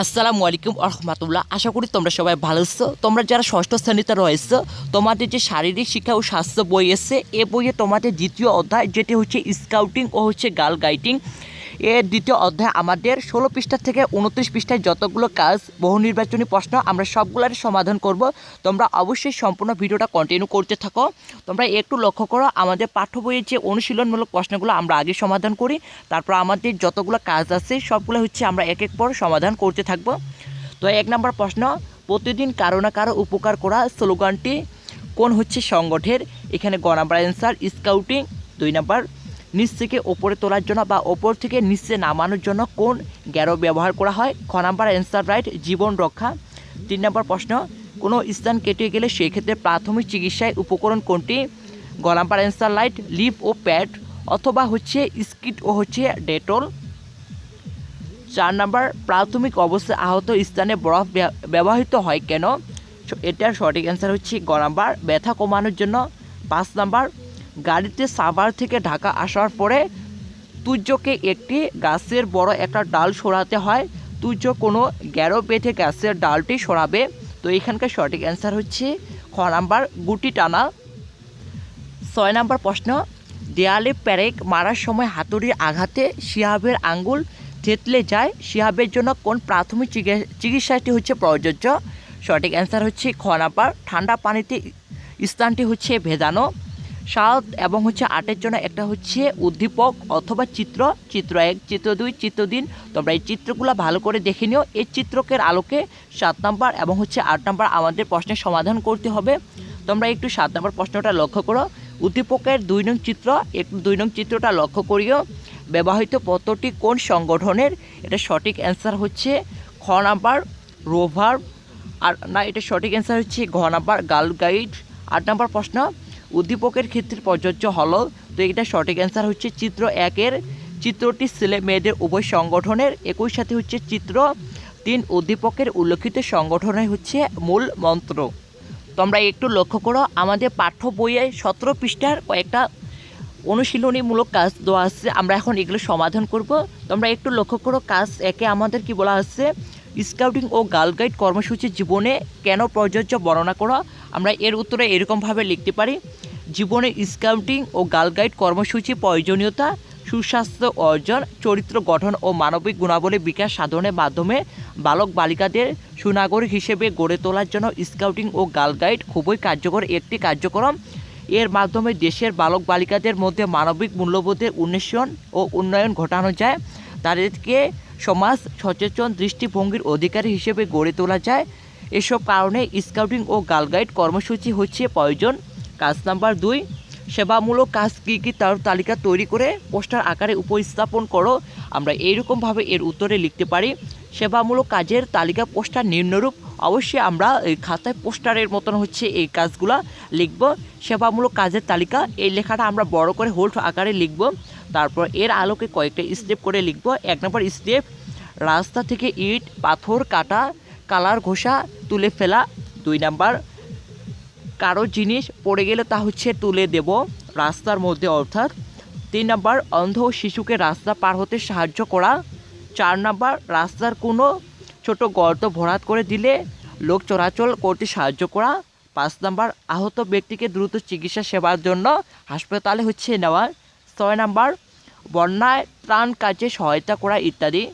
আসসালামু আলাইকুম রহমতুল্লাহ। আশা করি তোমরা সবাই ভালো আছো। তোমরা যারা ষষ্ঠ শ্রেণীতে রয়েছে, তোমাদের যে শারীরিক শিক্ষা ও স্বাস্থ্য বই এসে এ বইয়ে তোমাদের দ্বিতীয় অধ্যায় যেটি হচ্ছে স্কাউটিং ও হচ্ছে গার্ল গাইডিং, এর দ্বিতীয় অধ্যায় আমাদের 16 পৃষ্ঠা থেকে 29 পৃষ্ঠায় যতগুলো কাজ বহু নির্বাচনী প্রশ্ন আমরা সবগুলোর সমাধান করব। তোমরা অবশ্যই সম্পূর্ণ ভিডিওটা কন্টিনিউ করতে থাকো। তোমরা একটু লক্ষ্য করো, আমাদের পাঠ্য বইয়ের যে অনুশীলনমূলক প্রশ্নগুলো আমরা আগে সমাধান করি, তারপর আমাদের যতগুলো কাজ আছে সবগুলো হচ্ছে আমরা এক এক পর সমাধান করতে থাকবো। তো 1 নম্বর প্রশ্ন, প্রতিদিন কারো না কারো উপকার করা স্লোগানটি কোন হচ্ছে সংগঠনের? এখানে গ নাম্বার অ্যান্সার স্কাউটিং। 2 নাম্বার, নিচ থেকে ওপরে তোলার জন্য বা ওপর থেকে নিচে নামানোর জন্য কোন গ্যারো ব্যবহার করা হয়? খ নাম্বার অ্যান্সার রাইট, জীবন রক্ষা। 3 নম্বর প্রশ্ন, কোনো স্থান কেটে গেলে সেক্ষেত্রে প্রাথমিক চিকিৎসায় উপকরণ কোনটি? গ নাম্বার অ্যান্সার রাইট, লিভ ও প্যাড অথবা হচ্ছে স্কিট ও হচ্ছে ডেটল। 4 নাম্বার, প্রাথমিক অবস্থায় আহত স্থানে বরফ ব্যবহৃত হয় কেন? এটার সঠিক অ্যান্সার হচ্ছে গ নাম্বার, ব্যথা কমানোর জন্য। 5 নাম্বার, গাড়িতে সাভার থেকে ঢাকা আসার পরে তুর্যকে একটি গাছের বড় একটা ডাল সরাতে হয়, তুর্য কোনো গ্যারো বেঁধে গাছের ডালটি সরাবে। তো এখানকার সঠিক অ্যান্সার হচ্ছে খ নাম্বার, গুটি টানা। 6 নাম্বার প্রশ্ন, দেয়ালে প্যারেক মারার সময় হাতুড়ির আঘাতে শিহাবের আঙ্গুল থেতলে যায়, শিহাবের জন্য কোন প্রাথমিক চিকিৎসাটি হচ্ছে প্রযোজ্য? সঠিক অ্যান্সার হচ্ছে খ নাম্বার, ঠান্ডা পানিতে স্থানটি হচ্ছে ভেজানো। 7 এবং হচ্ছে 8-এর জন্য একটা হচ্ছে উদ্দীপক অথবা চিত্র, চিত্র 1, চিত্র 2, চিত্র 3। তোমরা এই চিত্রগুলো ভালো করে দেখে নিও। এই চিত্রকের আলোকে 7 নাম্বার এবং হচ্ছে 8 নাম্বার আমাদের প্রশ্নের সমাধান করতে হবে। তোমরা একটু 7 নাম্বার প্রশ্নটা লক্ষ্য করো। উদ্দীপকের 2 নং চিত্র, একটু 2 নং চিত্রটা লক্ষ্য করিও। ব্যবহৃত পত্রটি কোন সংগঠনের? এটা সঠিক অ্যান্সার হচ্ছে খ নাম্বার, রোভার। আর না, এটা সঠিক অ্যান্সার হচ্ছে ঘ নাম্বার, গার্ল গাইড। 8 নাম্বার প্রশ্ন, উদ্দীপকের ক্ষেত্রে প্রযোজ্য হলো? তো এটা সঠিক অ্যান্সার হচ্ছে চিত্র 1-এর, চিত্রটি ছেলে মেয়েদের উভয় সংগঠনের। একই সাথে হচ্ছে চিত্র 3, উদ্দীপকের উল্লেখিত সংগঠনের হচ্ছে মূল মন্ত্র। তোমরা একটু লক্ষ্য করো, আমাদের পাঠ্য বইয়ে 17 পৃষ্ঠার কয়েকটা অনুশীলনীমূলক কাজ দেওয়া আছে, আমরা এখন এগুলো সমাধান করব। তোমরা একটু লক্ষ্য করো, কাজ 1-এ আমাদের কি বলা আছে? স্কাউটিং ও গার্ল গাইড কর্মসূচি জীবনে কেন প্রযোজ্য বর্ণনা করো। আমরা এর উত্তরে এরকমভাবে লিখতে পারি, জীবনে স্কাউটিং ও গার্ল গাইড কর্মসূচি প্রয়োজনীয়তা, সুস্বাস্থ্য অর্জন, চরিত্র গঠন ও মানবিক গুণাবলী বিকাশ সাধনের মাধ্যমে বালক বালিকাদের সুনাগরিক হিসেবে গড়ে তোলার জন্য স্কাউটিং ও গার্ল গাইড খুবই কার্যকর একটি কার্যক্রম। এর মাধ্যমে দেশের বালক বালিকাদের মধ্যে মানবিক মূল্যবোধের উন্নয়ন ঘটানো যায়, তাদেরকে সমাজ সচেতন দৃষ্টিভঙ্গির অধিকারী হিসেবে গড়ে তোলা যায়। এসব কারণে স্কাউটিং ও গার্ল গাইড কর্মসূচি হচ্ছে প্রয়োজন। কাজ নাম্বার 2, সেবামূলক কাজ কী কী তার তালিকা তৈরি করে পোস্টার আকারে উপস্থাপন করো। আমরা এইরকমভাবে এর উত্তরে লিখতে পারি, সেবামূলক কাজের তালিকা পোস্টার নিম্নরূপ। অবশ্যই আমরা এই খাতায় পোস্টারের মতন হচ্ছে এই কাজগুলা লিখব। সেবামূলক কাজের তালিকা, এই লেখাটা আমরা বড় করে হোল্ড আকারে লিখব। তারপর এর আলোকে কয়েকটা স্টেপ করে লিখব। 1 নম্বর স্টেপ, রাস্তা থেকে ইট পাথর কাটা, কালার ঘষা, তুলে ফেলা। 2 নাম্বার, কারো জিনিস পড়ে গেলে তা হচ্ছে তুলে দেব রাস্তার মধ্যে অর্থাৎ। 3 নাম্বার, অন্ধ শিশুকে রাস্তা পার হতে সাহায্য করা। 4 নাম্বার, রাস্তার কোনো ছোট গর্ত ভরাট করে দিলে লোক চলাচল করতে সাহায্য করা। 5 নাম্বার, আহত ব্যক্তিকে দ্রুত চিকিৎসা সেবার জন্য হাসপাতালে হচ্ছে নেওয়া। 6 নাম্বার, বন্যায় ত্রাণ কাজে সহায়তা করা ইত্যাদি।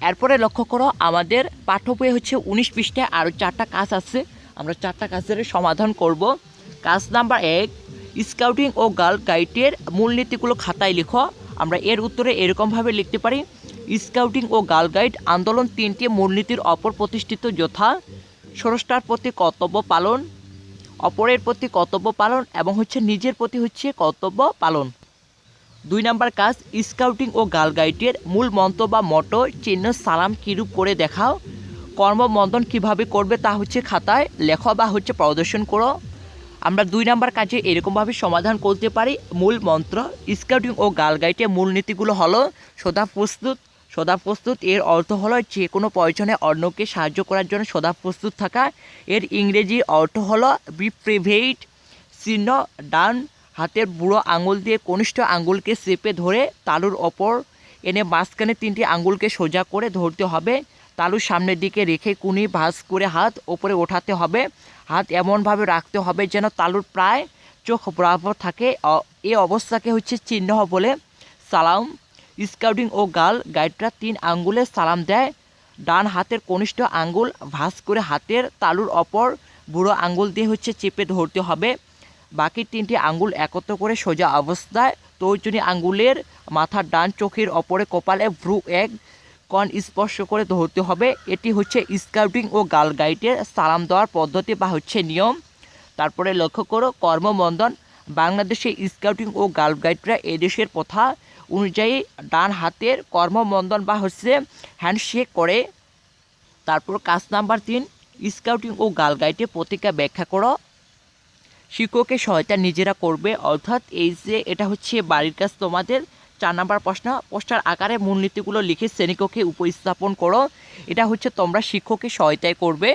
এরপরে লক্ষ্য করো, আমাদের পাঠ্য বইয়ে হচ্ছে 19 পৃষ্ঠায় আরও 4টা কাজ আছে, আমরা 4টা কাজের সমাধান করব। কাজ নাম্বার 1, স্কাউটিং ও গার্ল গাইডের মূলনীতিগুলো খাতায় লিখো। আমরা এর উত্তরে এরকমভাবে লিখতে পারি, স্কাউটিং ও গার্ল গাইড আন্দোলন 3টি মূলনীতির অপর প্রতিষ্ঠিত যথা স্রষ্টার প্রতি কর্তব্য পালন, অপরের প্রতি কর্তব্য পালন এবং হচ্ছে নিজের প্রতি হচ্ছে কর্তব্য পালন। 2 নাম্বার কাজ, স্কাউটিং ও গার্ল গাইডের মূল মন্ত্র বা মটো চিহ্ন সালাম কিরূপ করে দেখাও। কর্মবন্ধন কিভাবে করবে তা হচ্ছে খাতায় লেখো বা হচ্ছে প্রদর্শন করো। আমরা 2 নাম্বার কাজে এরকমভাবে সমাধান করতে পারি, মূল মন্ত্র, স্কাউটিং ও গার্ল গাইডের মূলনীতিগুলো হলো সদা প্রস্তুত। সদা প্রস্তুত এর অর্থ হলো যে কোনো প্রয়োজনে অন্যকে সাহায্য করার জন্য সদা প্রস্তুত থাকা। এর ইংরেজি অর্থ হলো বি প্রিভেইড। চিহ্ন, ডান হাতের বুড়ো আঙুল দিয়ে কনিষ্ঠ আঙুলকে চেপে ধরে তালুর ওপর এনে মাঝখানে 3টি আঙ্গুলকে সোজা করে ধরতে হবে। তালুর সামনের দিকে রেখে কুনি ভাঁজ করে হাত ওপরে ওঠাতে হবে। হাত এমনভাবে রাখতে হবে যেন তালুর প্রায় চোখ বরাবর থাকে। এই অবস্থাকে হচ্ছে চিহ্ন বলে সালাম। স্কাউটিং ও গার্ল গাইডরা 3 আঙ্গুলে সালাম দেয়। ডান হাতের কনিষ্ঠ আঙ্গুল ভাঁজ করে হাতের তালুর অপর বুড়ো আঙ্গুল দিয়ে হচ্ছে চেপে ধরতে হবে। বাকি 3টি আঙ্গুল একত্র করে সোজা অবস্থায় তর্জনী আঙ্গুলের মাথার ডান চোখের অপরে কপালে ভ্রু এক কণ স্পর্শ করে ধরতে হবে। এটি হচ্ছে স্কাউটিং ও গার্ল গাইডের সালাম দেওয়ার পদ্ধতি বা হচ্ছে নিয়ম। তারপরে লক্ষ্য করো কর্মবন্ধন। বাংলাদেশে স্কাউটিং ও গার্ল গাইডরা এদেশের প্রথা অনুযায়ী ডান হাতের কর্মবন্ধন বা হচ্ছে হ্যান্ডশেক করে। তারপর কাজ নাম্বার 3, স্কাউটিং ও গার্ল গাইডে প্রতিজ্ঞা ব্যাখ্যা করো। শিক্ষকের সহায়তা নিজেরা করবে, অর্থাৎ এই যে এটা হচ্ছে বাড়ির কাজ তোমাদের। 4 নাম্বার প্রশ্ন, পোস্টার আকারে মূলনীতিগুলো লিখে শ্রেণীকক্ষে উপস্থাপন করো। এটা হচ্ছে তোমরা শিক্ষকের সহায়তায় করবে।